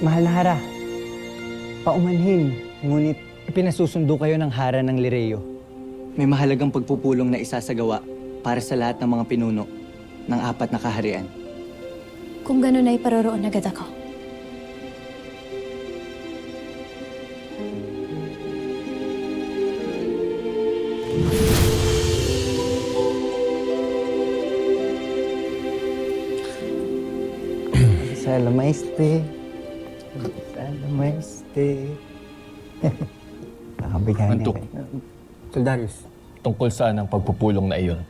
Mahal na Hara, paumanhin, ngunit ipinasusundo kayo ng Hara ng Lireo. May mahalagang pagpupulong na isasagawa para sa lahat ng mga pinuno ng 4 na kaharian. Kung gano'n ay paroroon agad ako. Salamaste. Salamaste. Nakabigyan Antok. Soldarius, Tungkol saan ang pagpupulong na iyon?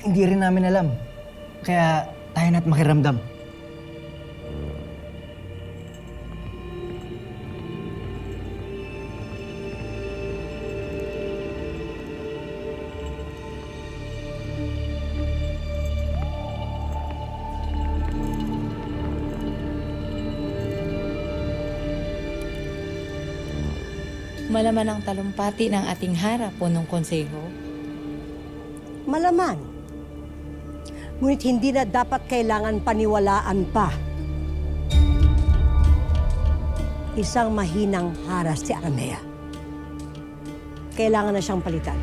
hindi rin namin alam. Kaya tayo na't makiramdam. Malaman ang talumpati ng ating Hara, punong konseho. Malaman. Ngunit hindi na dapat kailangan paniwalaan pa. Isang mahinang Hara si Aramea. Kailangan na siyang palitan.